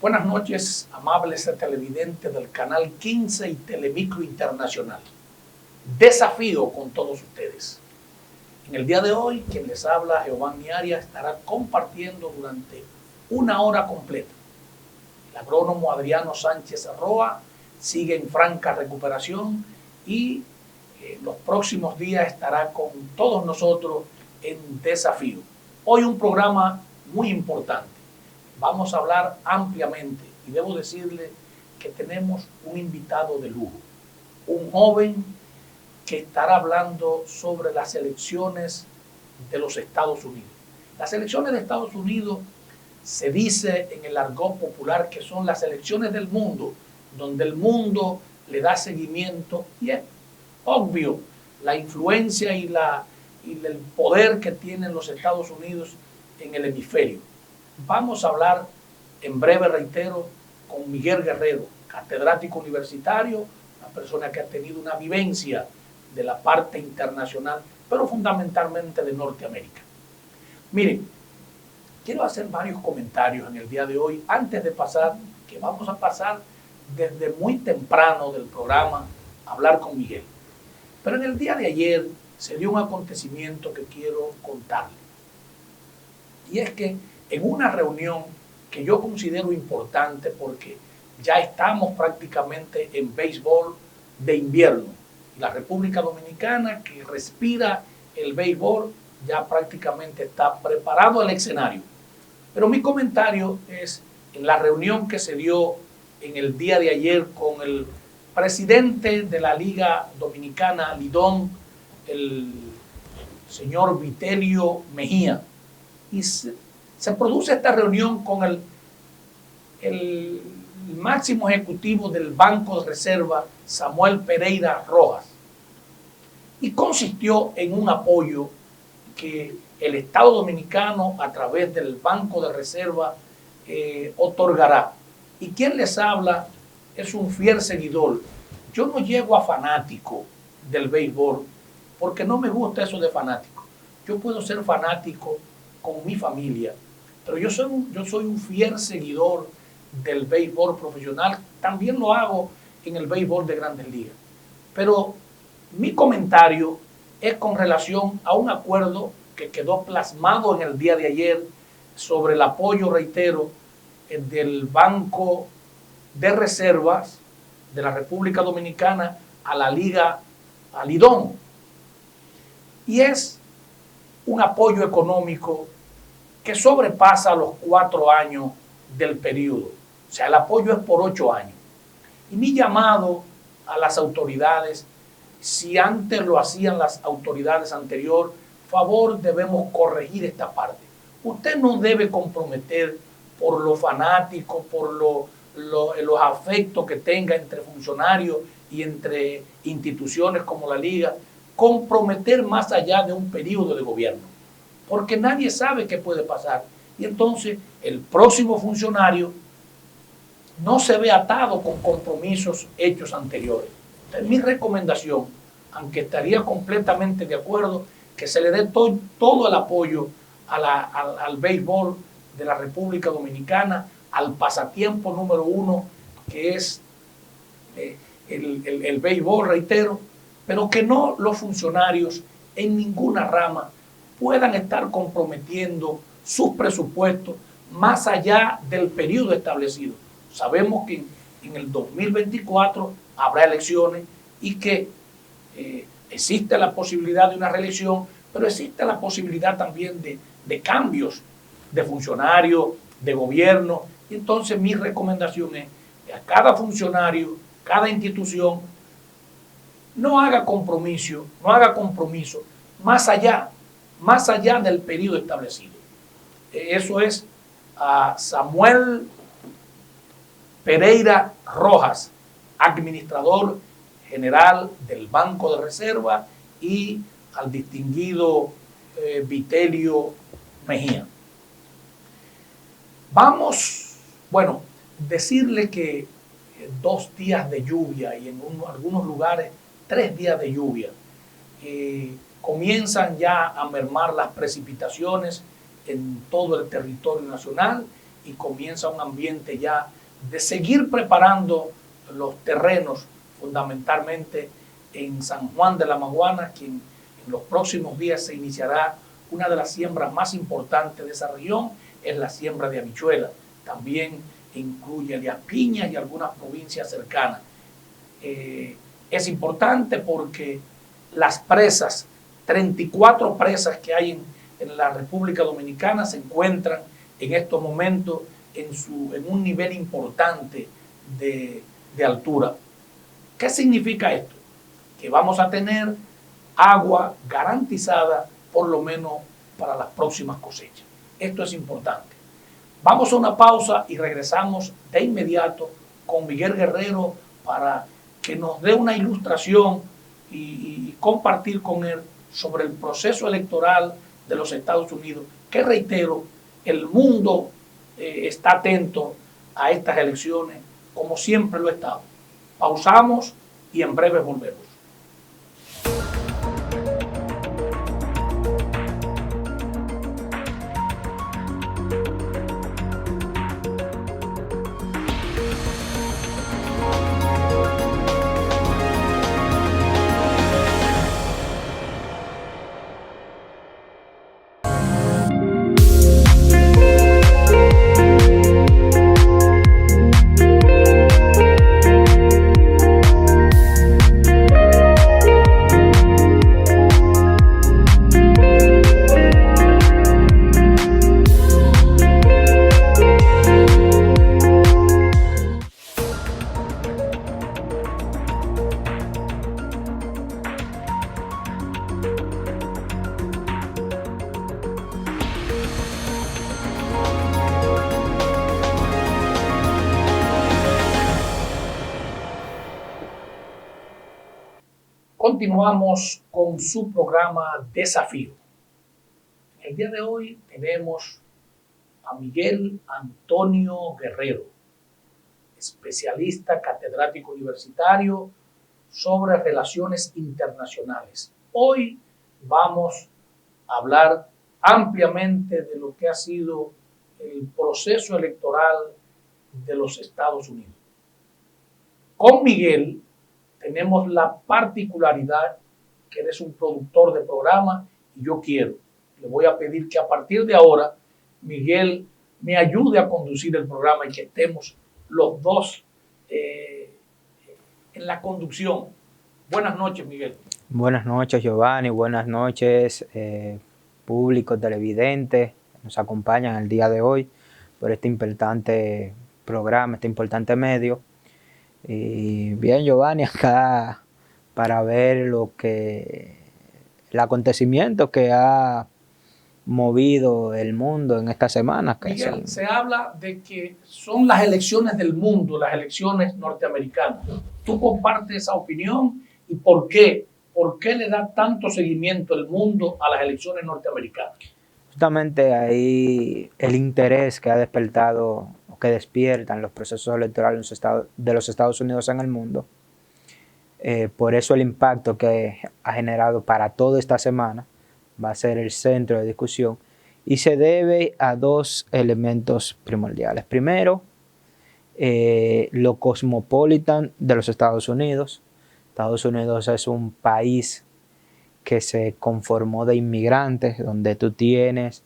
Buenas noches, amables televidentes del canal 15 y Telemicro Internacional. Desafío con todos ustedes. En el día de hoy, quien les habla, Giovanni Arias, estará compartiendo durante una hora completa. El agrónomo Adriano Sánchez Roa sigue en franca recuperación y los próximos días estará con todos nosotros en Desafío. Hoy un programa muy importante. Vamos a hablar ampliamente y debo decirle que tenemos un invitado de lujo, un joven que estará hablando sobre las elecciones de los Estados Unidos. Las elecciones de Estados Unidos se dice en el argot popular que son las elecciones del mundo, donde el mundo le da seguimiento y es obvio la influencia y el poder que tienen los Estados Unidos en el hemisferio. Vamos a hablar, en breve reitero, con Miguel Guerrero, catedrático universitario, una persona que ha tenido una vivencia de la parte internacional, pero fundamentalmente de Norteamérica. Miren, quiero hacer varios comentarios en el día de hoy, antes de pasar, que vamos a pasar desde muy temprano del programa a hablar con Miguel. Pero en el día de ayer se dio un acontecimiento que quiero contarle. Y es que en una reunión que yo considero importante porque ya estamos prácticamente en béisbol de invierno. Y la República Dominicana, que respira el béisbol, ya prácticamente está preparado el escenario. Pero mi comentario es en la reunión que se dio en el día de ayer con el presidente de la Liga Dominicana, Lidón, el señor Vitelio Mejía. Y se produce esta reunión con el máximo ejecutivo del Banco de Reserva, Samuel Pereira Rojas, y consistió en un apoyo que el Estado Dominicano a través del Banco de Reserva otorgará. Y quien les habla es un fiel seguidor. Yo no llego a fanático del béisbol porque no me gusta eso de fanático. Yo puedo ser fanático con mi familia, pero yo soy un fiel seguidor del béisbol profesional. También lo hago en el béisbol de Grandes Ligas. Pero mi comentario es con relación a un acuerdo que quedó plasmado en el día de ayer sobre el apoyo, reitero, del Banco de Reservas de la República Dominicana a la Liga, a Lidón. Y es un apoyo económico que sobrepasa los 4 años del periodo. O sea, el apoyo es por 8 años. Y mi llamado a las autoridades, si antes lo hacían las autoridades anteriores, favor debemos corregir esta parte. Usted no debe comprometer por lo fanático, por los afectos que tenga entre funcionarios y entre instituciones como la Liga, comprometer más allá de un periodo de gobierno. Porque nadie sabe qué puede pasar. Y entonces el próximo funcionario no se ve atado con compromisos hechos anteriores. Entonces, mi recomendación, aunque estaría completamente de acuerdo, que se le dé todo el apoyo al béisbol de la República Dominicana, al pasatiempo número 1, que es el béisbol, reitero, pero que no los funcionarios en ninguna rama puedan estar comprometiendo sus presupuestos más allá del periodo establecido. Sabemos que en el 2024 habrá elecciones y que existe la posibilidad de una reelección, pero existe la posibilidad también de cambios de funcionarios, de gobierno. Y entonces mi recomendación es que a cada funcionario, cada institución, no haga compromiso más allá del periodo establecido. Eso es a Samuel Pereira Rojas, administrador general del Banco de Reserva, y al distinguido Vitelio Mejía. Vamos, decirle que 2 días de lluvia y en algunos lugares 3 días de lluvia. Comienzan ya a mermar las precipitaciones en todo el territorio nacional y comienza un ambiente ya de seguir preparando los terrenos, fundamentalmente en San Juan de la Maguana, quien en los próximos días se iniciará una de las siembras más importantes de esa región, es la siembra de habichuelas. También incluye Elías Piñas y algunas provincias cercanas. Es importante porque las presas, 34 presas que hay en la República Dominicana, se encuentran en estos momentos en un nivel importante de altura. ¿Qué significa esto? Que vamos a tener agua garantizada por lo menos para las próximas cosechas. Esto es importante. Vamos a una pausa y regresamos de inmediato con Miguel Guerrero para que nos dé una ilustración y compartir con él sobre el proceso electoral de los Estados Unidos, que reitero, el mundo está atento a estas elecciones como siempre lo ha estado. Pausamos y en breve volvemos. Continuamos con su programa Desafío. El día de hoy tenemos a Miguel Antonio Guerrero, especialista catedrático universitario sobre relaciones internacionales. Hoy vamos a hablar ampliamente de lo que ha sido el proceso electoral de los Estados Unidos. Con Miguel tenemos la particularidad que eres un productor de programa y le voy a pedir que a partir de ahora Miguel me ayude a conducir el programa y que estemos los dos en la conducción. Buenas noches, Miguel. Buenas noches, Giovanni. Buenas noches, público televidente que nos acompañan el día de hoy por este importante programa, este importante medio. Y bien, Giovanni, acá para ver el acontecimiento que ha movido el mundo en esta semana. Miguel, se habla de que son las elecciones del mundo, las elecciones norteamericanas. ¿Tú compartes esa opinión y por qué? ¿Por qué le da tanto seguimiento el mundo a las elecciones norteamericanas? Justamente ahí el interés que ha despertado o que despiertan los procesos electorales de los Estados Unidos en el mundo. Por eso el impacto que ha generado para toda esta semana va a ser el centro de discusión y se debe a dos elementos primordiales. Primero, lo cosmopolitan de los Estados Unidos. Estados Unidos es un país que se conformó de inmigrantes, donde tú tienes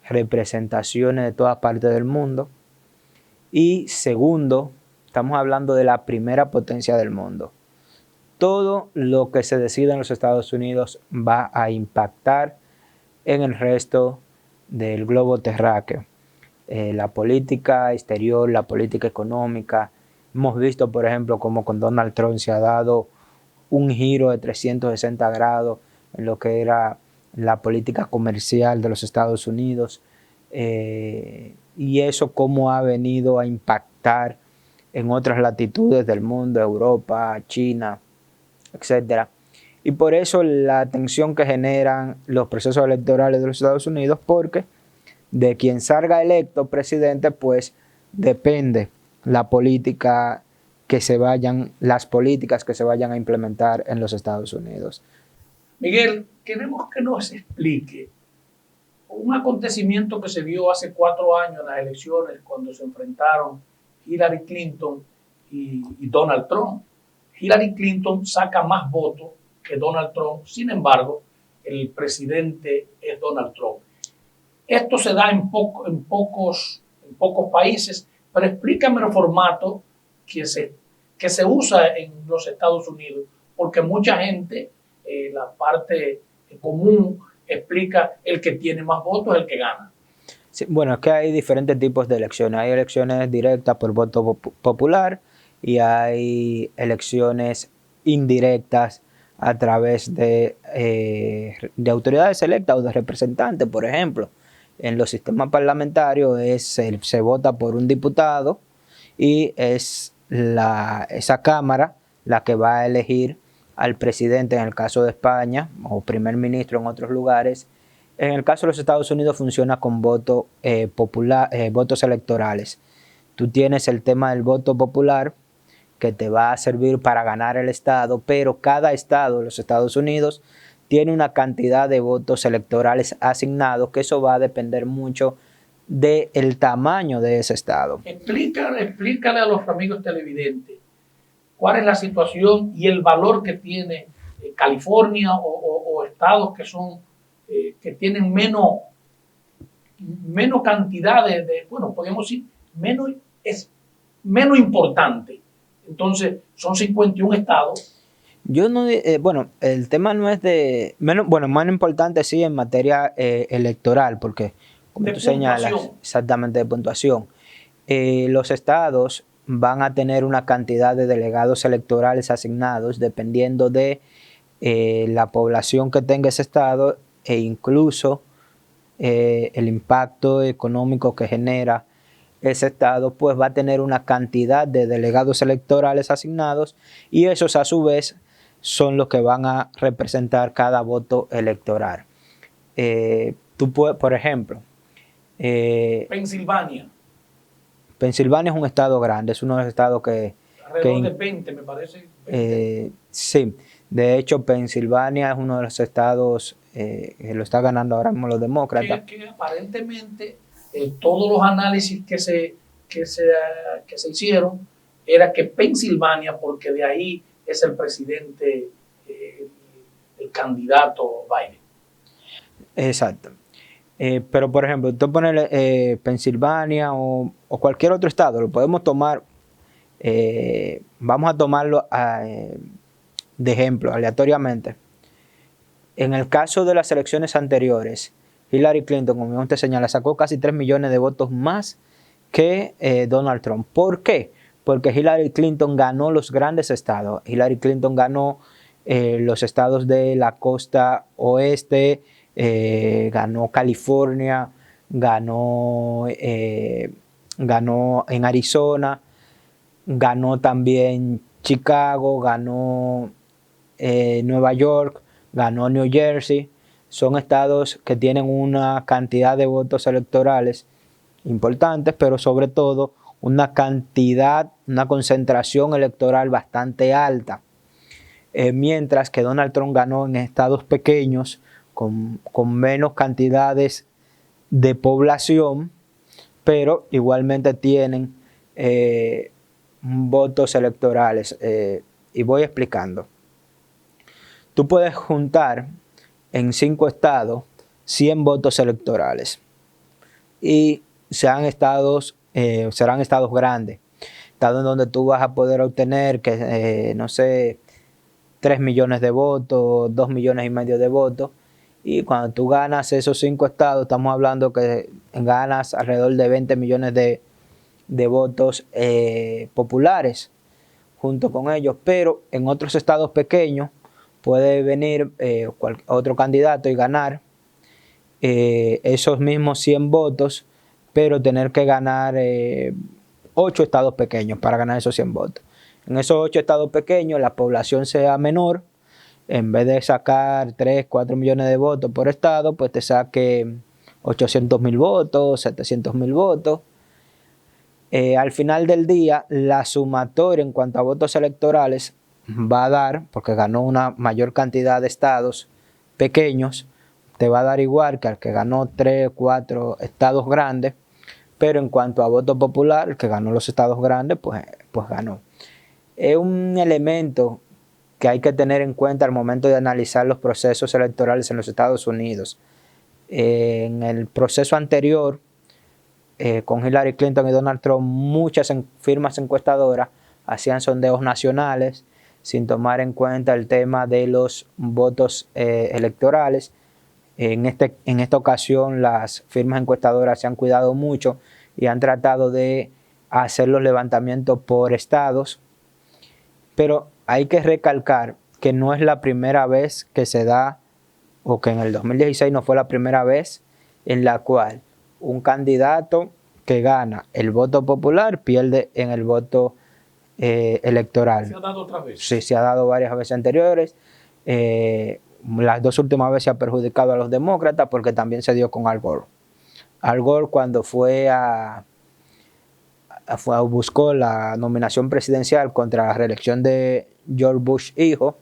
representaciones de todas partes del mundo. Y segundo, estamos hablando de la primera potencia del mundo. Todo lo que se decida en los Estados Unidos va a impactar en el resto del globo terráqueo. La política exterior, la política económica. Hemos visto, por ejemplo, cómo con Donald Trump se ha dado un giro de 360 grados en lo que era la política comercial de los Estados Unidos. Y eso cómo ha venido a impactar en otras latitudes del mundo, Europa, China, etcétera. Y por eso la atención que generan los procesos electorales de los Estados Unidos, porque de quien salga electo presidente, pues depende las políticas que se vayan a implementar en los Estados Unidos. Miguel, queremos que nos explique un acontecimiento que se vio hace 4 años en las elecciones cuando se enfrentaron Hillary Clinton y Donald Trump. Hillary Clinton saca más votos que Donald Trump, sin embargo, el presidente es Donald Trump. Esto se da en pocos países, pero explícame el formato que se usa en los Estados Unidos, porque mucha gente, la parte común, explica el que tiene más votos es el que gana. Sí, bueno, es que hay diferentes tipos de elecciones. Hay elecciones directas por voto popular y hay elecciones indirectas a través de autoridades electas o de representantes. Por ejemplo, en los sistemas parlamentarios se vota por un diputado y es esa Cámara la que va a elegir al presidente en el caso de España o primer ministro en otros lugares. En el caso de los Estados Unidos funciona con votos electorales. Tú tienes el tema del voto popular que te va a servir para ganar el estado, pero cada estado de los Estados Unidos tiene una cantidad de votos electorales asignados, que eso va a depender mucho del tamaño de ese estado. Explícale a los amigos televidentes cuál es la situación y el valor que tiene California o estados que son que tienen menos cantidad bueno, podemos decir, es menos importante. Entonces, son 51 estados. Yo no, bueno, el tema no es de, menos importante sí en materia electoral, porque como tú señalas, exactamente de puntuación, los estados van a tener una cantidad de delegados electorales asignados dependiendo de la población que tenga ese estado e incluso el impacto económico que genera ese estado, pues va a tener una cantidad de delegados electorales asignados y esos a su vez son los que van a representar cada voto electoral. Tú puedes, por ejemplo, Pensilvania. Pensilvania es un estado grande, es uno de los estados que... Alrededor de 20, me parece. 20. Sí, de hecho Pensilvania es uno de los estados que lo está ganando ahora mismo los demócratas. Que aparentemente todos los análisis que se hicieron era que Pensilvania, porque de ahí es el presidente, el candidato Biden. Exacto. Pero por ejemplo, tú pones Pensilvania o cualquier otro estado, lo podemos tomar, vamos a tomarlo de ejemplo, aleatoriamente. En el caso de las elecciones anteriores, Hillary Clinton, como usted señala, sacó casi 3 millones de votos más que Donald Trump. ¿Por qué? Porque Hillary Clinton ganó los grandes estados. Hillary Clinton ganó los estados de la costa oeste, ganó California, ganó en Arizona, ganó también Chicago, ganó Nueva York, ganó New Jersey. Son estados que tienen una cantidad de votos electorales importantes, pero sobre todo una concentración electoral bastante alta. Mientras que Donald Trump ganó en estados pequeños, con menos cantidades de población, pero igualmente tienen votos electorales. Y voy explicando. Tú puedes juntar en 5 estados 100 votos electorales y serán estados grandes, estados en donde tú vas a poder obtener, no sé, 3 millones de votos, 2 millones y medio de votos, y cuando tú ganas esos 5 estados, estamos hablando que ganas alrededor de 20 millones de votos populares junto con ellos, pero en otros estados pequeños puede venir otro candidato y ganar esos mismos 100 votos, pero tener que ganar 8 estados pequeños para ganar esos 100 votos. En esos 8 estados pequeños la población sea menor, en vez de sacar 3, 4 millones de votos por estado, pues te saque 800,000 votos, 700,000 votos. Al final del día, la sumatoria en cuanto a votos electorales, va a dar, porque ganó una mayor cantidad de estados pequeños, te va a dar igual que al que ganó 3, 4 estados grandes, pero en cuanto a voto popular, el que ganó los estados grandes, pues ganó. Es un elemento que hay que tener en cuenta al momento de analizar los procesos electorales en los Estados Unidos. En el proceso anterior, con Hillary Clinton y Donald Trump, muchas firmas encuestadoras hacían sondeos nacionales sin tomar en cuenta el tema de los votos electorales. En esta ocasión las firmas encuestadoras se han cuidado mucho y han tratado de hacer los levantamientos por estados, pero hay que recalcar que no es la primera vez que se da, o que en el 2016 no fue la primera vez en la cual un candidato que gana el voto popular pierde en el voto electoral. ¿Se ha dado otra vez? Sí, se ha dado varias veces anteriores. Las 2 últimas veces se ha perjudicado a los demócratas porque también se dio con Al Gore. Al Gore, cuando buscó la nominación presidencial contra la reelección de George Bush hijo,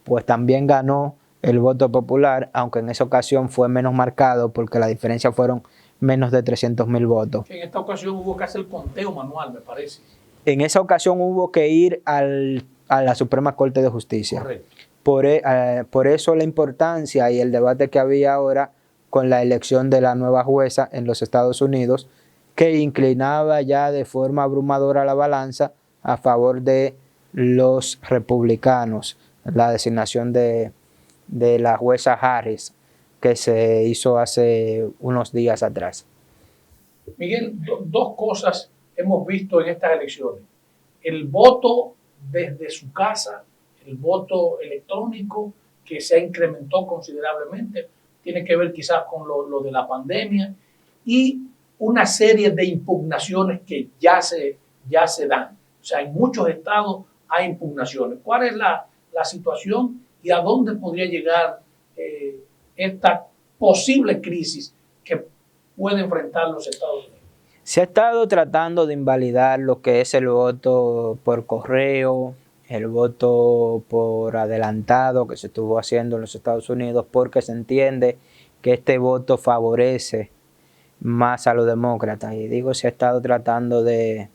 pues también ganó el voto popular, aunque en esa ocasión fue menos marcado porque la diferencia fueron menos de 300,000 votos. En esta ocasión hubo que hacer el conteo manual, me parece. En esa ocasión hubo que ir a la Suprema Corte de Justicia. Correcto. Por eso la importancia y el debate que había ahora con la elección de la nueva jueza en los Estados Unidos, que inclinaba ya de forma abrumadora la balanza a favor de los republicanos, la designación de la jueza Harris, que se hizo hace unos días atrás. Miguel, dos cosas hemos visto en estas elecciones. El voto desde su casa, el voto electrónico, que se incrementó considerablemente, tiene que ver quizás con lo de la pandemia, y una serie de impugnaciones que ya se dan. O sea, en muchos estados hay impugnaciones. ¿Cuál es la situación y a dónde podría llegar esta posible crisis que puede enfrentar los Estados Unidos? Se ha estado tratando de invalidar lo que es el voto por correo, el voto por adelantado que se estuvo haciendo en los Estados Unidos, porque se entiende que este voto favorece más a los demócratas. Y digo, se ha estado tratando de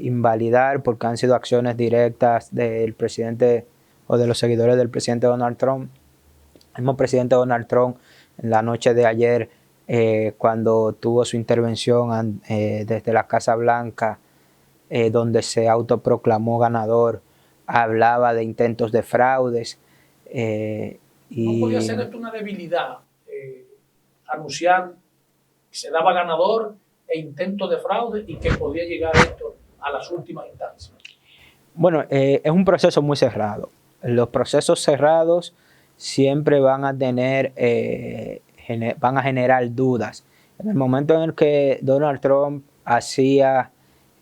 invalidar porque han sido acciones directas del presidente o de los seguidores del presidente Donald Trump. El mismo presidente Donald Trump, en la noche de ayer, cuando tuvo su intervención desde la Casa Blanca, donde se autoproclamó ganador, hablaba de intentos de fraudes. ¿No podía ser esto una debilidad? Anunciar que se daba ganador e intentos de fraude y que podía llegar esto a las últimas instancias. Bueno, es un proceso muy cerrado. Los procesos cerrados siempre van a generar dudas. En el momento en el que Donald Trump hacía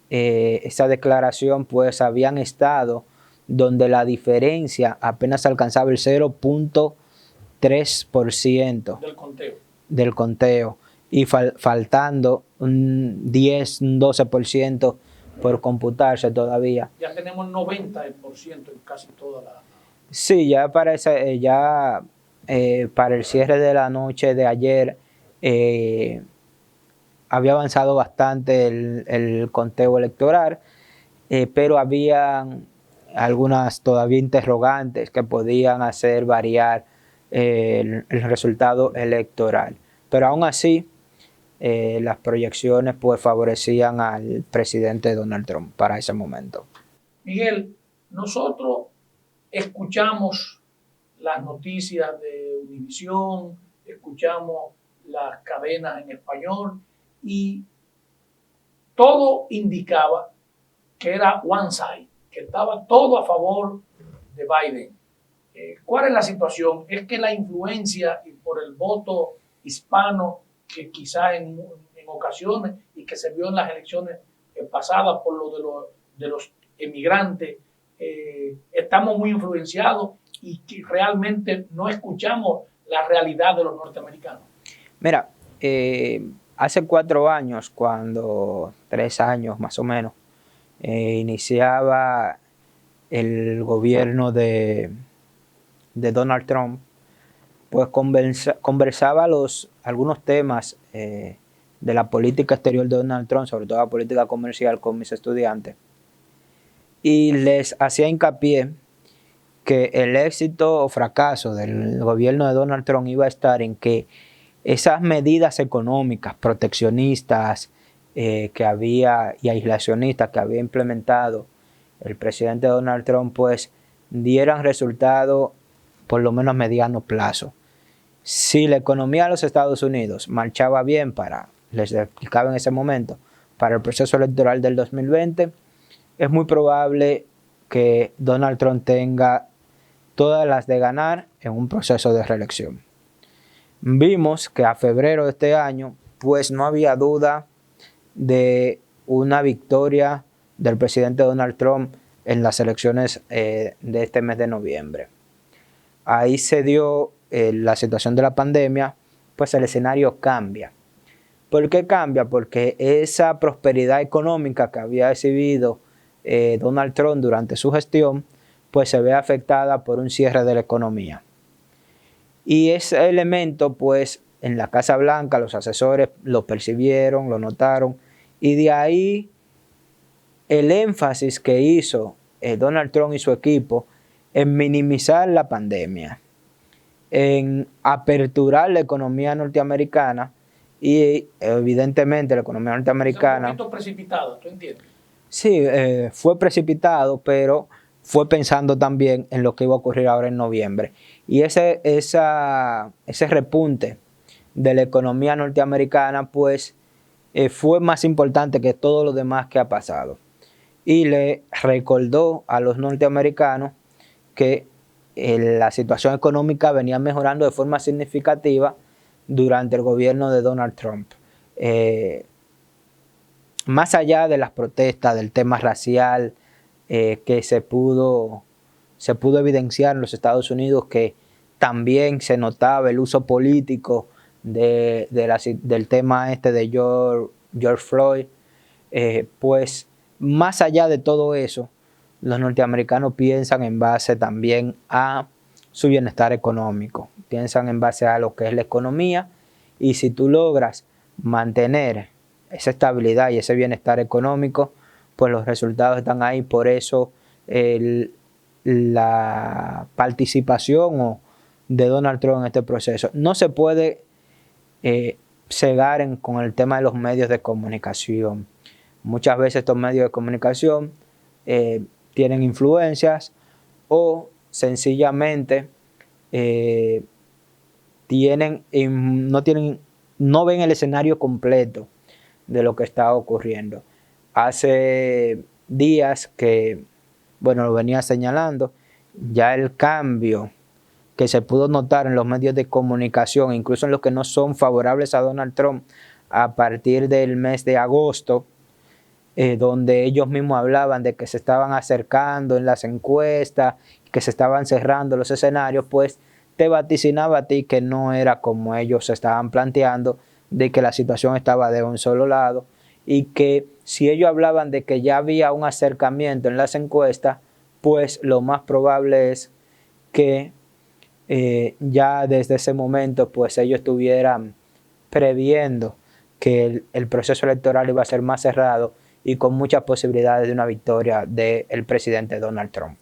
esa declaración, pues habían estado donde la diferencia apenas alcanzaba el 0.3% del conteo y faltando un 10, un 12% por computarse todavía. Ya tenemos 90% en casi toda la... Sí, ya para el cierre de la noche de ayer había avanzado bastante el conteo electoral, pero había algunas todavía interrogantes que podían hacer variar el resultado electoral. Pero aún así, las proyecciones pues favorecían al presidente Donald Trump para ese momento. Miguel, nosotros escuchamos las noticias de Univisión, escuchamos las cadenas en español y todo indicaba que era one side, que estaba todo a favor de Biden. ¿Cuál es la situación? ¿Es que la influencia por el voto hispano, que quizás en ocasiones y que se vio en las elecciones pasadas por lo de los emigrantes, estamos muy influenciados y que realmente no escuchamos la realidad de los norteamericanos? Mira, hace 4 años, 3 años más o menos, iniciaba el gobierno de Donald Trump, pues conversaba algunos temas de la política exterior de Donald Trump, sobre todo la política comercial, con mis estudiantes, y les hacía hincapié que el éxito o fracaso del gobierno de Donald Trump iba a estar en que esas medidas económicas proteccionistas que había y aislacionistas que había implementado el presidente Donald Trump, pues dieran resultado por lo menos a mediano plazo. Si la economía de los Estados Unidos marchaba bien les explicaba en ese momento, para el proceso electoral del 2020, es muy probable que Donald Trump tenga todas las de ganar en un proceso de reelección. Vimos que a febrero de este año, pues no había duda de una victoria del presidente Donald Trump en las elecciones de este mes de noviembre. Ahí se dio la situación de la pandemia, pues el escenario cambia. ¿Por qué cambia? Porque esa prosperidad económica que había exhibido Donald Trump durante su gestión, pues se ve afectada por un cierre de la economía. Y ese elemento, pues en la Casa Blanca los asesores lo percibieron, lo notaron, y de ahí el énfasis que hizo Donald Trump y su equipo en minimizar la pandemia, en aperturar la economía norteamericana y evidentemente la economía norteamericana... Es un poquito precipitado, ¿tú entiendes? Sí, fue precipitado, pero fue pensando también en lo que iba a ocurrir ahora en noviembre. Y ese repunte de la economía norteamericana, pues fue más importante que todo lo demás que ha pasado. Y le recordó a los norteamericanos que la situación económica venía mejorando de forma significativa durante el gobierno de Donald Trump. Más allá de las protestas, del tema racial, que se pudo evidenciar en los Estados Unidos, que también se notaba el uso político del tema de George Floyd, pues más allá de todo eso, los norteamericanos piensan en base también a su bienestar económico, piensan en base a lo que es la economía, y si tú logras mantener esa estabilidad y ese bienestar económico, pues los resultados están ahí. Por eso la participación de Donald Trump en este proceso no se puede cegar con el tema de los medios de comunicación. Muchas veces estos medios de comunicación tienen influencias o sencillamente no ven el escenario completo de lo que está ocurriendo. Hace días que, bueno, lo venía señalando, ya el cambio que se pudo notar en los medios de comunicación, incluso en los que no son favorables a Donald Trump, a partir del mes de agosto, donde ellos mismos hablaban de que se estaban acercando en las encuestas, que se estaban cerrando los escenarios, pues te vaticinaba a ti que no era como ellos se estaban planteando, de que la situación estaba de un solo lado, y que si ellos hablaban de que ya había un acercamiento en las encuestas, pues lo más probable es que ya desde ese momento pues ellos estuvieran previendo que el proceso electoral iba a ser más cerrado y con muchas posibilidades de una victoria del presidente Donald Trump.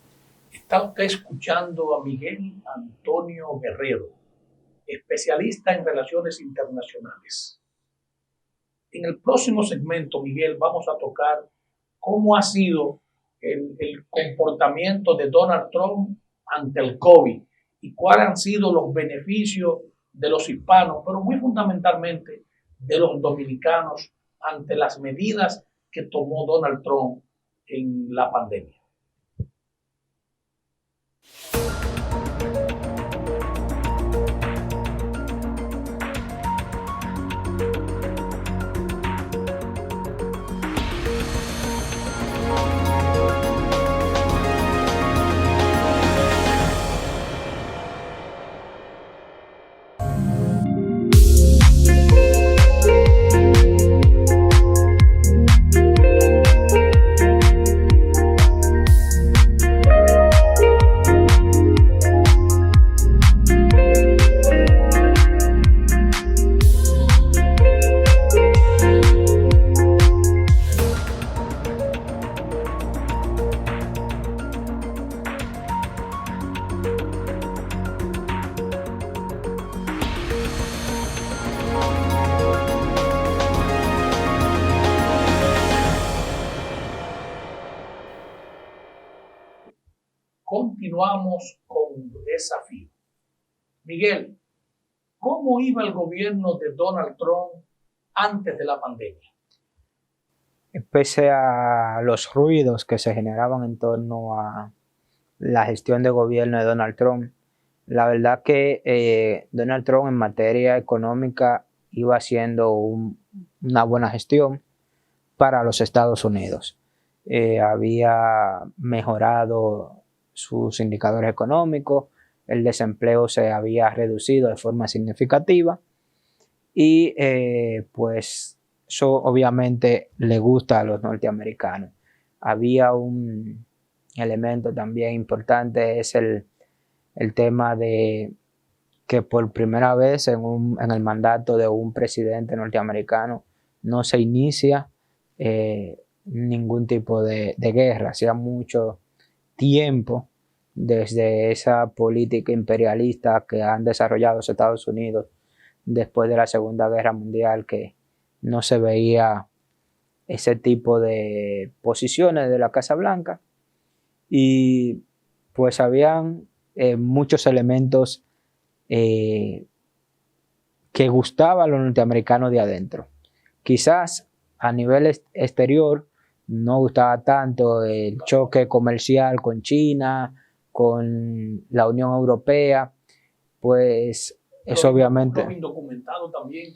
Está usted escuchando a Miguel Antonio Guerrero, especialista en relaciones internacionales. En el próximo segmento, Miguel, vamos a tocar cómo ha sido el comportamiento de Donald Trump ante el COVID y cuáles han sido los beneficios de los hispanos, pero muy fundamentalmente de los dominicanos ante las medidas que tomó Donald Trump en la pandemia. continuamos con Desafío. Miguel, ¿cómo iba el gobierno de Donald Trump antes de la pandemia? Pese a los ruidos que se generaban en torno a la gestión de gobierno de Donald Trump, la verdad que Donald Trump en materia económica iba haciendo una buena gestión para los Estados Unidos. Había mejorado sus indicadores económicos, el desempleo se había reducido de forma significativa y pues eso obviamente le gusta a los norteamericanos. Había un elemento también importante, es el tema de que por primera vez en el mandato de un presidente norteamericano no se inicia ningún tipo de guerra. Hacía mucho tiempo desde esa política imperialista que han desarrollado los Estados Unidos después de la Segunda Guerra Mundial que no se veía ese tipo de posiciones de la Casa Blanca y pues habían muchos elementos que gustaban a los norteamericanos de adentro. Quizás a nivel exterior no gustaba tanto el choque comercial con China, con la Unión Europea, pues eso obviamente... Los indocumentados también.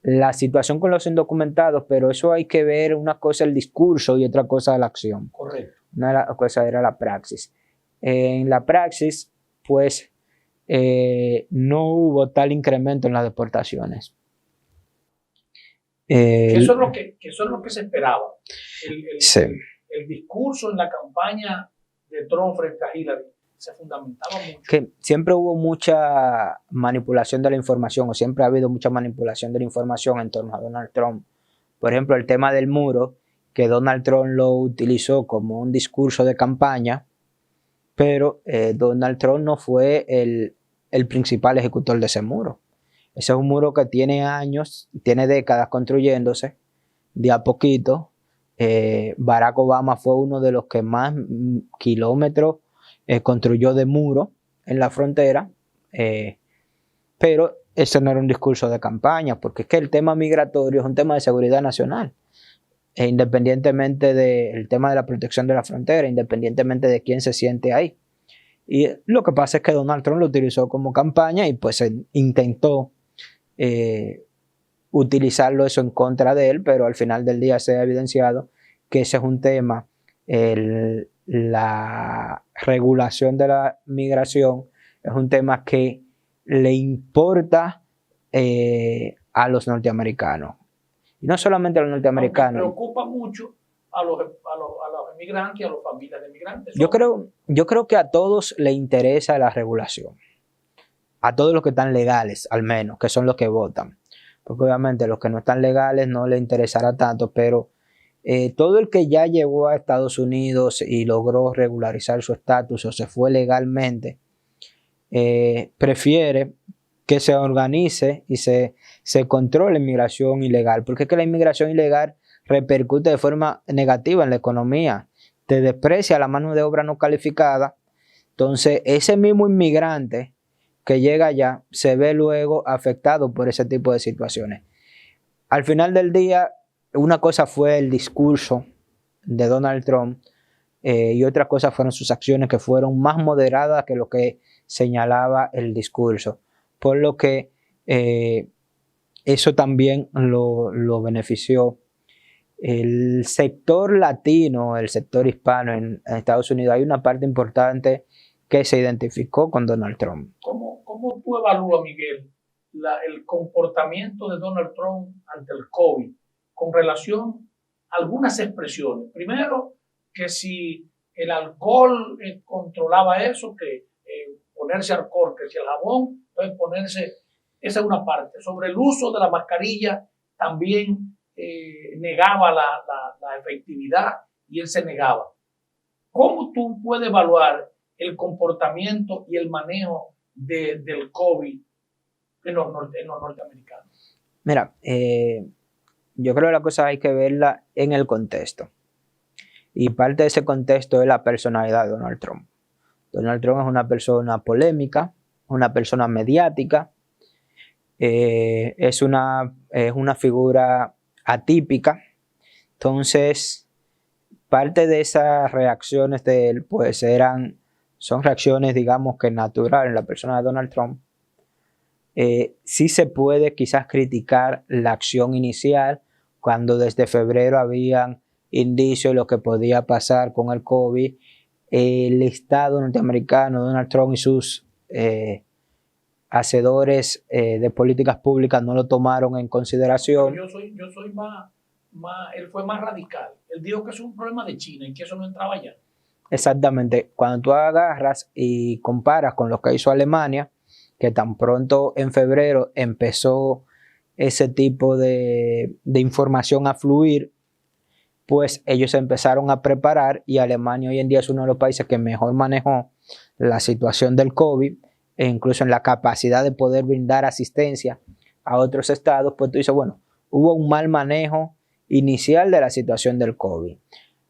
La situación con los indocumentados, pero eso hay que ver, una cosa el discurso y otra cosa la acción. Correcto. Una cosa era la praxis. En la praxis, pues, no hubo tal incremento en las deportaciones. Eso es lo que se esperaba. Sí. El discurso en la campaña de Trump frente a Hillary se fundamentaba mucho. Que siempre hubo mucha manipulación de la información, o siempre ha habido mucha manipulación de la información en torno a Donald Trump. Por ejemplo, el tema del muro, que Donald Trump lo utilizó como un discurso de campaña, pero Donald Trump no fue el principal ejecutor de ese muro. Ese es un muro que tiene años, tiene décadas construyéndose, de a poquito. Barack Obama fue uno de los que más kilómetros construyó de muro en la frontera, pero ese no era un discurso de campaña, porque es que el tema migratorio es un tema de seguridad nacional, independientemente del tema de la protección de la frontera, independientemente de quién se siente ahí. Y lo que pasa es que Donald Trump lo utilizó como campaña y pues intentó utilizarlo eso en contra de él, pero al final del día se ha evidenciado que ese es un tema, la regulación de la migración es un tema que le importa a los norteamericanos. Y no solamente a los norteamericanos. Aunque preocupa mucho a los inmigrantes y a las familias de inmigrantes. Yo creo que a todos les interesa la regulación. A todos los que están legales, al menos, que son los que votan. Porque obviamente los que no están legales no les interesará tanto, pero todo el que ya llegó a Estados Unidos y logró regularizar su estatus o se fue legalmente, prefiere que se organice y se controle la inmigración ilegal, porque es que la inmigración ilegal repercute de forma negativa en la economía, te desprecia la mano de obra no calificada. Entonces ese mismo inmigrante que llega allá se ve luego afectado por ese tipo de situaciones. Al final del día, una cosa fue el discurso de Donald Trump y otra cosa fueron sus acciones, que fueron más moderadas que lo que señalaba el discurso, por lo que eso también lo benefició. El sector latino, el sector hispano en Estados Unidos, hay una parte importante que se identificó con Donald Trump. ¿Cómo tú evalúas, Miguel, el comportamiento de Donald Trump ante el COVID con relación a algunas expresiones? Primero, que si el alcohol controlaba eso, que ponerse alcohol, que si el jabón, entonces ponerse, esa es una parte. Sobre el uso de la mascarilla también negaba la efectividad y él se negaba. ¿Cómo tú puedes evaluar el comportamiento y el manejo del COVID en los norteamericanos? Mira, yo creo que la cosa hay que verla en el contexto. Y parte de ese contexto es la personalidad de Donald Trump. Donald Trump es una persona polémica, una persona mediática, es una figura atípica. Entonces, parte de esas reacciones de él, pues son reacciones, digamos que naturales en la persona de Donald Trump. Sí se puede quizás criticar la acción inicial, cuando desde febrero habían indicios de lo que podía pasar con el COVID. El Estado norteamericano, Donald Trump y sus hacedores de políticas públicas no lo tomaron en consideración. Yo soy él fue más radical. Él dijo que es un problema de China y que eso no entraba allá. Exactamente. Cuando tú agarras y comparas con lo que hizo Alemania, que tan pronto en febrero empezó ese tipo de información a fluir, pues ellos se empezaron a preparar, y Alemania hoy en día es uno de los países que mejor manejó la situación del COVID, e incluso en la capacidad de poder brindar asistencia a otros estados. Pues tú dices, bueno, hubo un mal manejo inicial de la situación del COVID.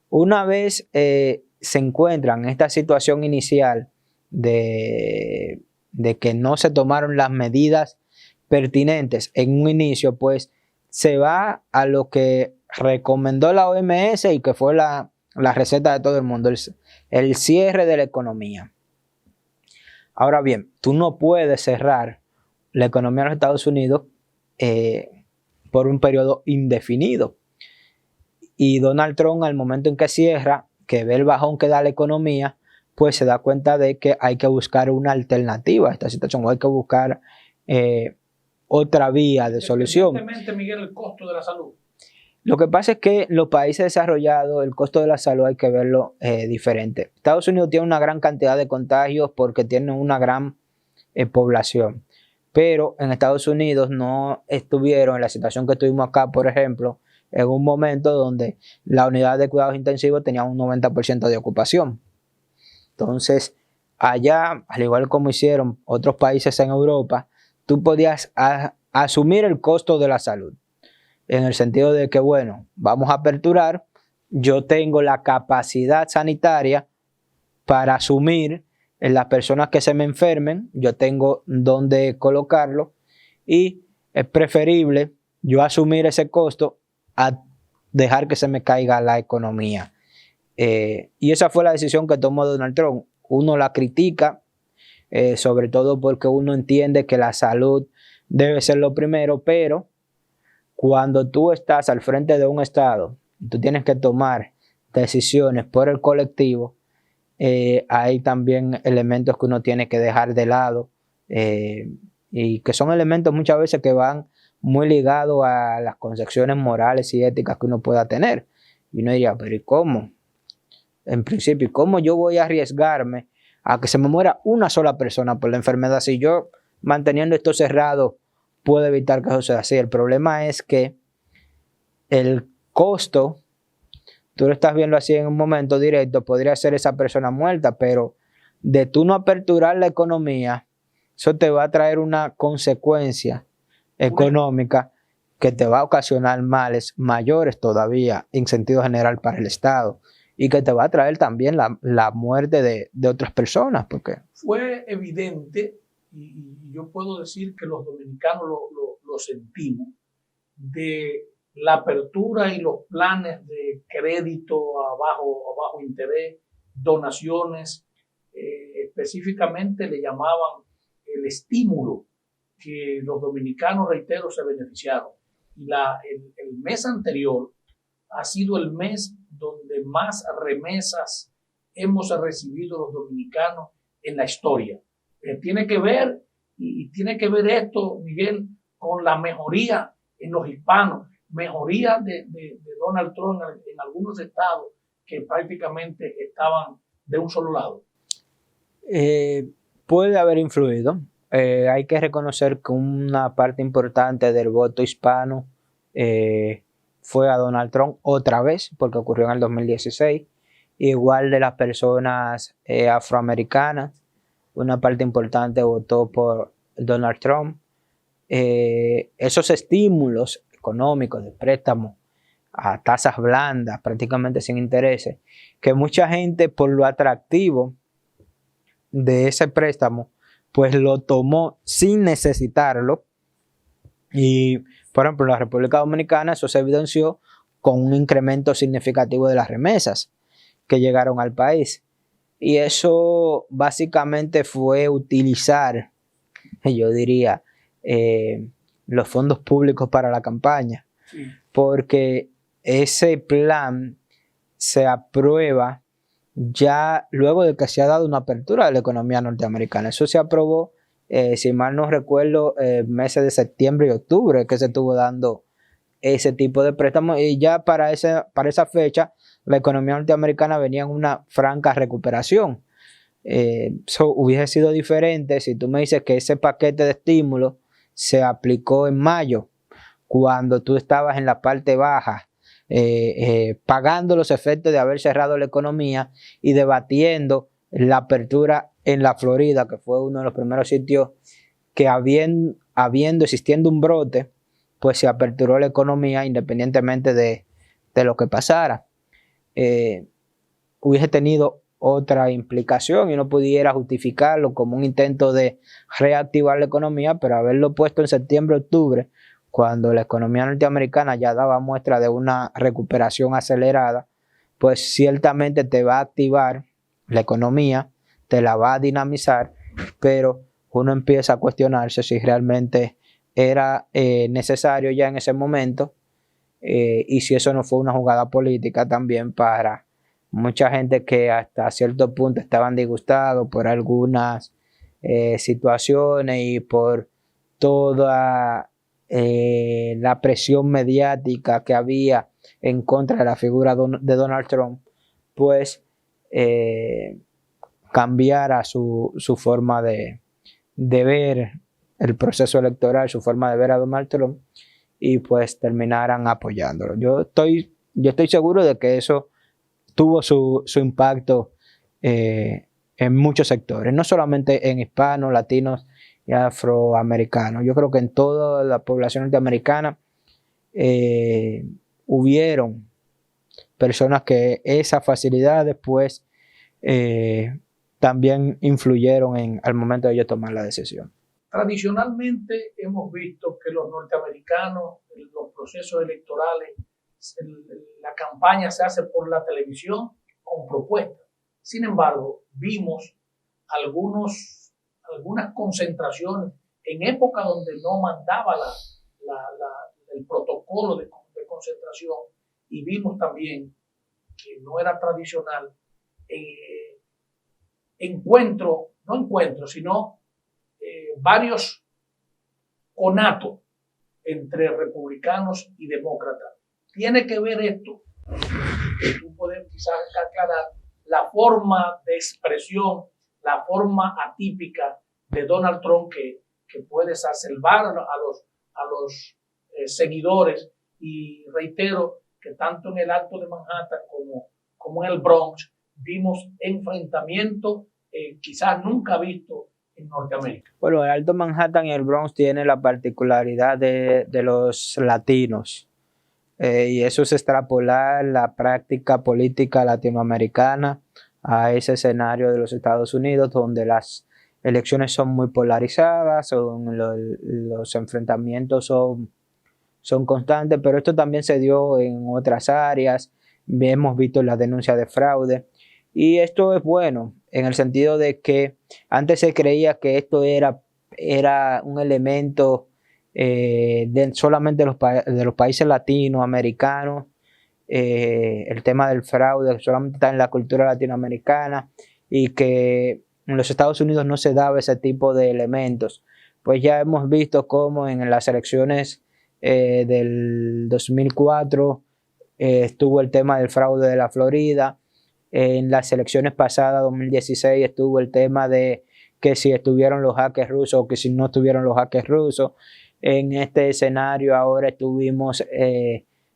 Una vez se encuentran en esta situación inicial de que no se tomaron las medidas pertinentes en un inicio, pues se va a lo que recomendó la OMS y que fue la receta de todo el mundo, el cierre de la economía. Ahora bien, tú no puedes cerrar la economía de los Estados Unidos por un periodo indefinido. Y Donald Trump, al momento en que cierra, que ve el bajón que da la economía, pues se da cuenta de que hay que buscar una alternativa a esta situación, o hay que buscar otra vía de solución. Evidentemente, Miguel, el costo de la salud. Lo que pasa es que los países desarrollados, el costo de la salud hay que verlo diferente. Estados Unidos tiene una gran cantidad de contagios porque tiene una gran población. Pero en Estados Unidos no estuvieron en la situación que tuvimos acá, por ejemplo, en un momento donde la unidad de cuidados intensivos tenía un 90% de ocupación. Entonces, allá, al igual como hicieron otros países en Europa, tú podías asumir el costo de la salud. En el sentido de que, bueno, vamos a aperturar, yo tengo la capacidad sanitaria para asumir en las personas que se me enfermen, yo tengo dónde colocarlo, y es preferible yo asumir ese costo a dejar que se me caiga la economía. Y esa fue la decisión que tomó Donald Trump. Uno la critica, sobre todo porque uno entiende que la salud debe ser lo primero, pero cuando tú estás al frente de un estado, tú tienes que tomar decisiones por el colectivo, hay también elementos que uno tiene que dejar de lado, y que son elementos muchas veces que van muy ligados a las concepciones morales y éticas que uno pueda tener. Y uno diría, pero ¿y cómo? En principio, ¿cómo yo voy a arriesgarme a que se me muera una sola persona por la enfermedad si yo, manteniendo esto cerrado, puedo evitar que eso sea así? El problema es que el costo, tú lo estás viendo así en un momento directo, podría ser esa persona muerta, pero de tú no aperturar la economía, eso te va a traer una consecuencia económica que te va a ocasionar males mayores todavía en sentido general para el Estado, y que te va a traer también la muerte de otras personas. Porque fue evidente, y yo puedo decir que los dominicanos lo sentimos, de la apertura y los planes de crédito a bajo interés, donaciones, específicamente le llamaban el estímulo, que los dominicanos, reitero, se beneficiaron. Y el mes anterior ha sido el mes donde más remesas hemos recibido los dominicanos en la historia. Tiene que ver esto, Miguel, con la mejoría en los hispanos, mejoría de Donald Trump en algunos estados que prácticamente estaban de un solo lado. Puede haber influido. Hay que reconocer que una parte importante del voto hispano fue a Donald Trump otra vez, porque ocurrió en el 2016. Igual de las personas afroamericanas, una parte importante votó por Donald Trump. Esos estímulos económicos de préstamo a tasas blandas, prácticamente sin intereses, que mucha gente, por lo atractivo de ese préstamo, pues lo tomó sin necesitarlo. Y, por ejemplo, en la República Dominicana eso se evidenció con un incremento significativo de las remesas que llegaron al país. Y eso básicamente fue utilizar, yo diría, los fondos públicos para la campaña. Sí. Porque ese plan se aprueba ya luego de que se ha dado una apertura de la economía norteamericana. Eso se aprobó, si mal no recuerdo, meses de septiembre y octubre que se estuvo dando ese tipo de préstamos, y ya para esa fecha la economía norteamericana venía en una franca recuperación. Eso hubiese sido diferente si tú me dices que ese paquete de estímulo se aplicó en mayo, cuando tú estabas en la parte baja, pagando los efectos de haber cerrado la economía y debatiendo la apertura en la Florida, que fue uno de los primeros sitios que existiendo un brote, pues se aperturó la economía independientemente de lo que pasara. Hubiese tenido otra implicación y no pudiera justificarlo como un intento de reactivar la economía, pero haberlo puesto en septiembre, octubre, cuando la economía norteamericana ya daba muestra de una recuperación acelerada, pues ciertamente te va a activar la economía, te la va a dinamizar, pero uno empieza a cuestionarse si realmente era necesario ya en ese momento, y si eso no fue una jugada política también para mucha gente que hasta cierto punto estaban disgustados por algunas situaciones y por toda la presión mediática que había en contra de la figura de Donald Trump, pues cambiara su forma de ver el proceso electoral, su forma de ver a Donald Trump, y pues terminaran apoyándolo. Yo estoy seguro de que eso tuvo su impacto en muchos sectores, no solamente en hispanos, latinos y afroamericanos. Yo creo que en toda la población norteamericana hubieron personas que esas facilidades pues también influyeron al momento de ellos tomar la decisión. Tradicionalmente hemos visto que los norteamericanos, en los procesos electorales, la campaña se hace por la televisión con propuestas. Sin embargo, vimos algunas concentraciones en época donde no mandaba el protocolo de concentración, y vimos también que no era tradicional sino varios conatos entre republicanos y demócratas. Tiene que ver esto, que tú puedes quizás aclarar, la forma de expresión, la forma atípica de Donald Trump que puede exacerbar a los seguidores, y reitero que tanto en el Alto de Manhattan como en el Bronx vimos enfrentamientos quizás nunca vistos en Norteamérica. Bueno, el Alto Manhattan y el Bronx tiene la particularidad de los latinos, y eso es extrapolar la práctica política latinoamericana a ese escenario de los Estados Unidos, donde las elecciones son muy polarizadas, los enfrentamientos son constantes, pero esto también se dio en otras áreas. Hemos visto la denuncia de fraude, y esto es bueno en el sentido de que antes se creía que esto era un elemento solamente de los países latinoamericanos, el tema del fraude solamente está en la cultura latinoamericana y que en los Estados Unidos no se daba ese tipo de elementos. Pues ya hemos visto cómo en las elecciones del 2004 estuvo el tema del fraude de la Florida. En las elecciones pasadas, 2016, estuvo el tema de que si estuvieron los hackers rusos o que si no estuvieron los hackers rusos. En este escenario ahora tuvimos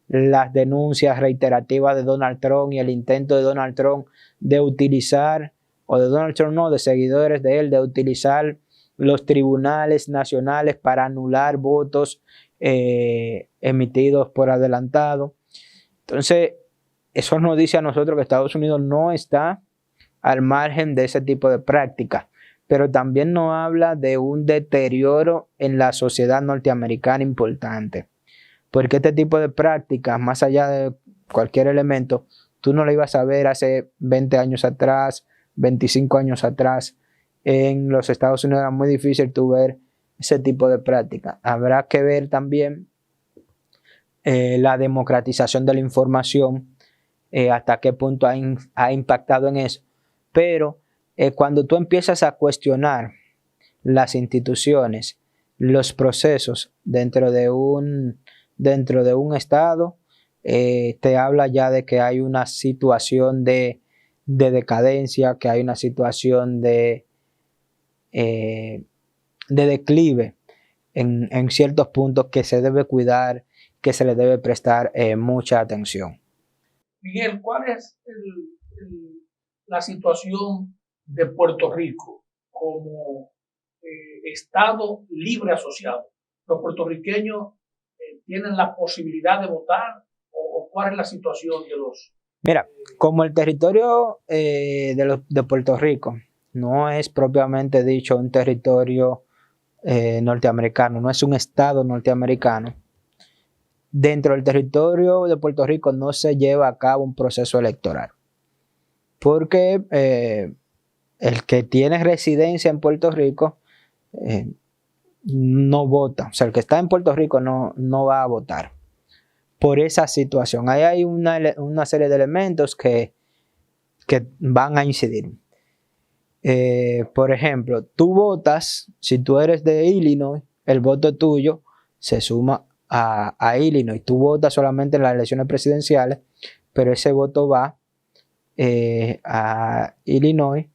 las denuncias reiterativas de Donald Trump y el intento de Donald Trump de utilizar, o de Donald Trump no, de seguidores de él, de utilizar los tribunales nacionales para anular votos emitidos por adelantado. Entonces, eso nos dice a nosotros que Estados Unidos no está al margen de ese tipo de práctica. pero también nos habla de un deterioro en la sociedad norteamericana importante. Porque este tipo de prácticas, más allá de cualquier elemento, tú no lo ibas a ver hace 20 años atrás, 25 años atrás. En los Estados Unidos era muy difícil tú ver ese tipo de prácticas. Habrá que ver también la democratización de la información, hasta qué punto ha impactado en eso. Pero cuando tú empiezas a cuestionar las instituciones, los procesos dentro de un estado, te habla ya de que hay una situación de decadencia, que hay una situación de declive en ciertos puntos que se debe cuidar, que se le debe prestar mucha atención. Miguel, ¿cuál es la situación de Puerto Rico como Estado libre asociado? ¿Los puertorriqueños tienen la posibilidad de votar o cuál es la situación de los? Mira, como el territorio de Puerto Rico no es propiamente dicho un territorio norteamericano, no es un estado norteamericano, dentro del territorio de Puerto Rico no se lleva a cabo un proceso electoral, porque el que tiene residencia en Puerto Rico no vota, o sea, el que está en Puerto Rico no va a votar por esa situación. Ahí hay una serie de elementos que van a incidir. Por ejemplo, tú votas, si tú eres de Illinois, el voto tuyo se suma a Illinois. Tú votas solamente en las elecciones presidenciales, pero ese voto va a Illinois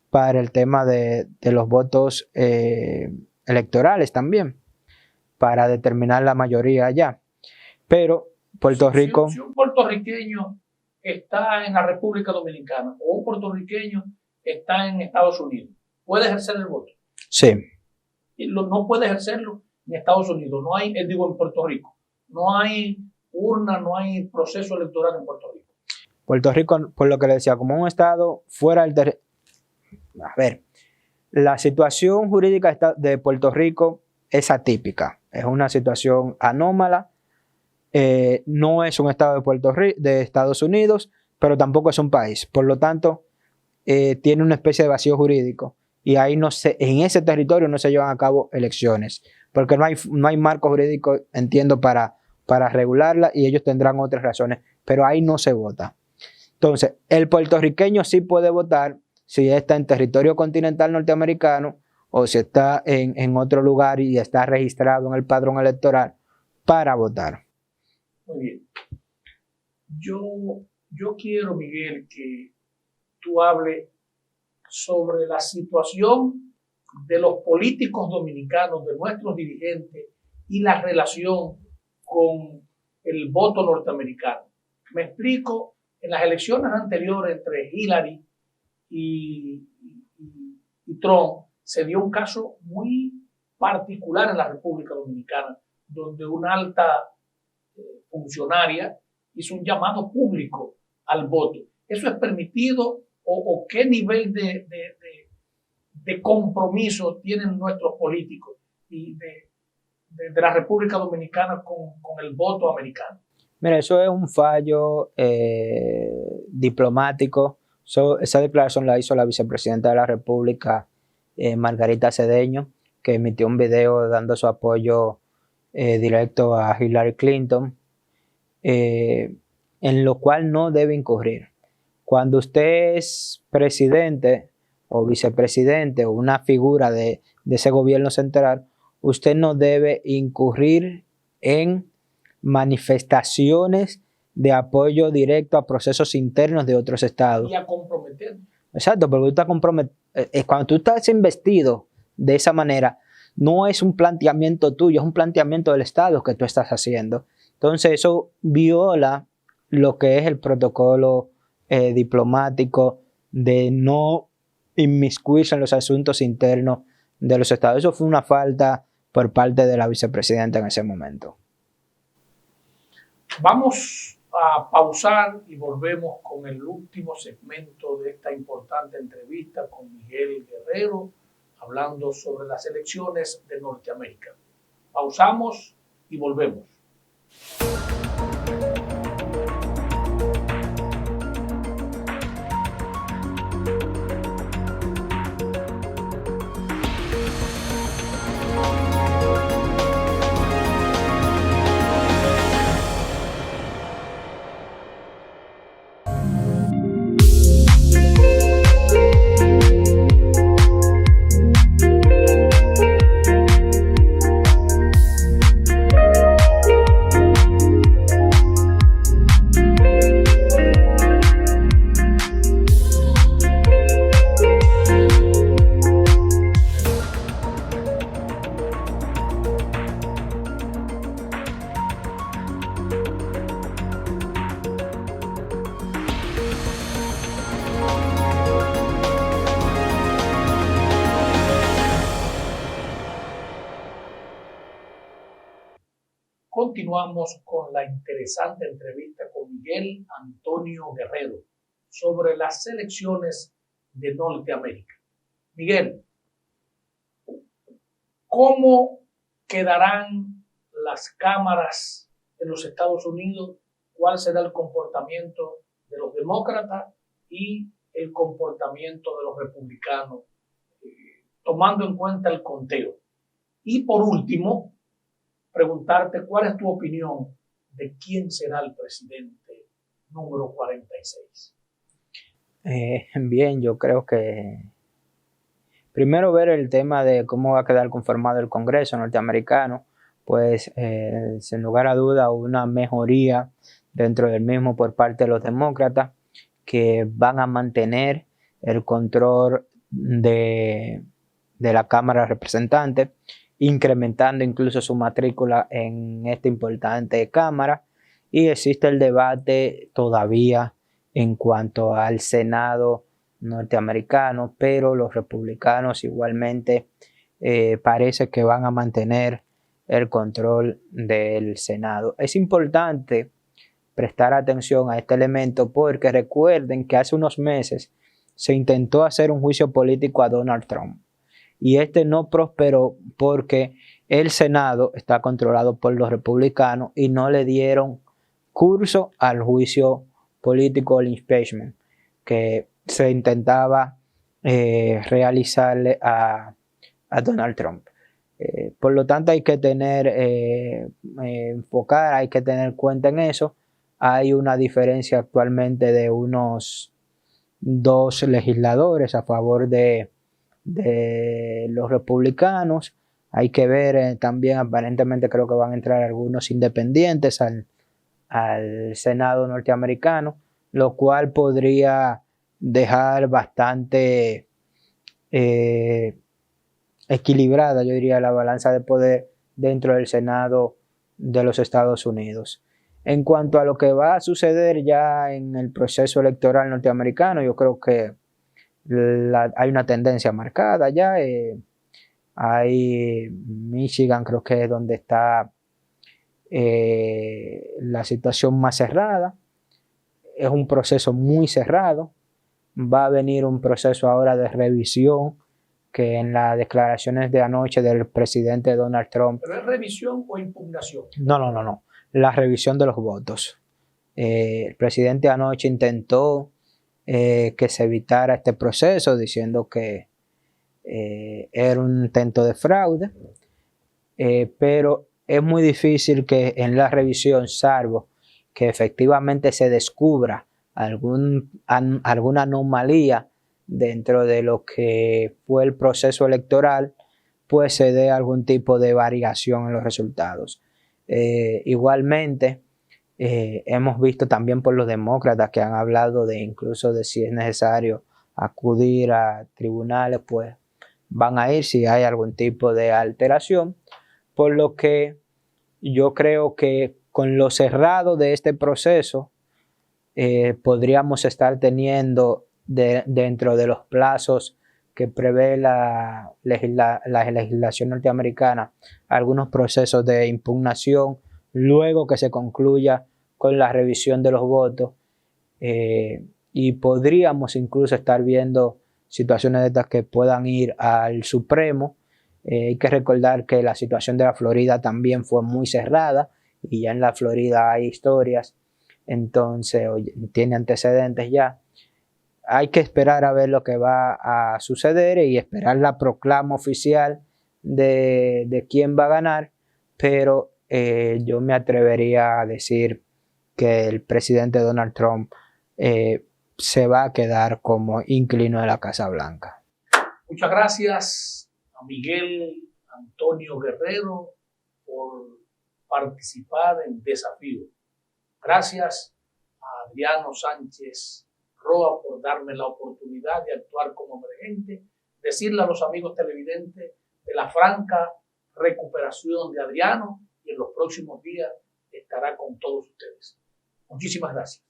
para el tema de los votos electorales también, para determinar la mayoría allá. Pero Puerto Rico... Si un puertorriqueño está en la República Dominicana o un puertorriqueño está en Estados Unidos, ¿puede ejercer el voto? Sí. No puede ejercerlo en Estados Unidos, no hay, digo, en Puerto Rico. No hay urna, no hay proceso electoral en Puerto Rico. Puerto Rico, por lo que le decía, como un estado fuera del territorio. A ver, la situación jurídica de Puerto Rico es atípica, es una situación anómala. No es un estado de Estados Unidos, pero tampoco es un país. Por lo tanto, tiene una especie de vacío jurídico. Y ahí en ese territorio no se llevan a cabo elecciones, porque no hay marco jurídico, entiendo, para regularla, y ellos tendrán otras razones, pero ahí no se vota. Entonces, el puertorriqueño sí puede votar si está en territorio continental norteamericano o si está en otro lugar y está registrado en el padrón electoral para votar. Muy bien. Yo quiero, Miguel, que tú hables sobre la situación de los políticos dominicanos, de nuestros dirigentes y la relación con el voto norteamericano. Me explico, en las elecciones anteriores entre Hillary y Trump se dio un caso muy particular en la República Dominicana, donde una alta funcionaria hizo un llamado público al voto. ¿Eso es permitido o qué nivel de compromiso tienen nuestros políticos y de la República Dominicana con el voto americano? Mira, eso es un fallo diplomático. Esa declaración la hizo la vicepresidenta de la República, Margarita Cedeño, que emitió un video dando su apoyo directo a Hillary Clinton, en lo cual no debe incurrir. Cuando usted es presidente o vicepresidente o una figura de ese gobierno central, usted no debe incurrir en manifestaciones de apoyo directo a procesos internos de otros estados. Y a comprometer. Exacto, porque cuando tú estás investido de esa manera, no es un planteamiento tuyo, es un planteamiento del Estado que tú estás haciendo. Entonces eso viola lo que es el protocolo diplomático de no inmiscuirse en los asuntos internos de los estados. Eso fue una falta por parte de la vicepresidenta en ese momento. Vamos a pausar y volvemos con el último segmento de esta importante entrevista con Miguel Guerrero, hablando sobre las elecciones de Norteamérica. Pausamos y volvemos. Continuamos con la interesante entrevista con Miguel Antonio Guerrero sobre las elecciones de Norteamérica. Miguel, ¿cómo quedarán las cámaras en los Estados Unidos? ¿Cuál será el comportamiento de los demócratas y el comportamiento de los republicanos, tomando en cuenta el conteo? Y por último, preguntarte cuál es tu opinión de quién será el presidente número 46. Bien, yo creo que primero ver el tema de cómo va a quedar conformado el Congreso norteamericano, pues sin lugar a duda una mejoría dentro del mismo por parte de los demócratas, que van a mantener el control de la Cámara de Representantes, incrementando incluso su matrícula en esta importante Cámara, y existe el debate todavía en cuanto al Senado norteamericano, pero los republicanos igualmente parece que van a mantener el control del Senado. Es importante prestar atención a este elemento porque recuerden que hace unos meses se intentó hacer un juicio político a Donald Trump y este no prosperó porque el Senado está controlado por los republicanos y no le dieron curso al juicio político, el impeachment, que se intentaba realizarle a Donald Trump. Por lo tanto hay que tener, hay que tener cuenta en eso. Hay una diferencia actualmente de unos 2 legisladores a favor de los republicanos. Hay que ver también, aparentemente creo que van a entrar algunos independientes al Senado norteamericano, lo cual podría dejar bastante equilibrada, yo diría, la balanza de poder dentro del Senado de los Estados Unidos. En cuanto a lo que va a suceder ya en el proceso electoral norteamericano, yo creo que hay una tendencia marcada ya. Hay Michigan, creo que es donde está la situación más cerrada. Es un proceso muy cerrado. Va a venir un proceso ahora de revisión que en las declaraciones de anoche del presidente Donald Trump. ¿Pero es revisión o impugnación? No. La revisión de los votos. El presidente anoche intentó que se evitara este proceso diciendo que era un intento de fraude, pero es muy difícil que en la revisión, salvo que efectivamente se descubra alguna anomalía dentro de lo que fue el proceso electoral, pues se dé algún tipo de variación en los resultados. Igualmente, hemos visto también por los demócratas que han hablado de incluso de si es necesario acudir a tribunales, pues van a ir si hay algún tipo de alteración, por lo que yo creo que con lo cerrado de este proceso podríamos estar teniendo dentro de los plazos que prevé la legislación norteamericana algunos procesos de impugnación luego que se concluya con la revisión de los votos, y podríamos incluso estar viendo situaciones de estas que puedan ir al Supremo. Hay que recordar que la situación de la Florida también fue muy cerrada y ya en la Florida hay historias, entonces tiene antecedentes ya. Hay que esperar a ver lo que va a suceder y esperar la proclama oficial de quién va a ganar, pero yo me atrevería a decir que el presidente Donald Trump se va a quedar como inquilino de la Casa Blanca. Muchas gracias a Miguel Antonio Guerrero por participar en Desafío. Gracias a Adriano Sánchez Roa por darme la oportunidad de actuar como emergente, decirle a los amigos televidentes de la franca recuperación de Adriano y en los próximos días estará con todos ustedes. Muchísimas gracias.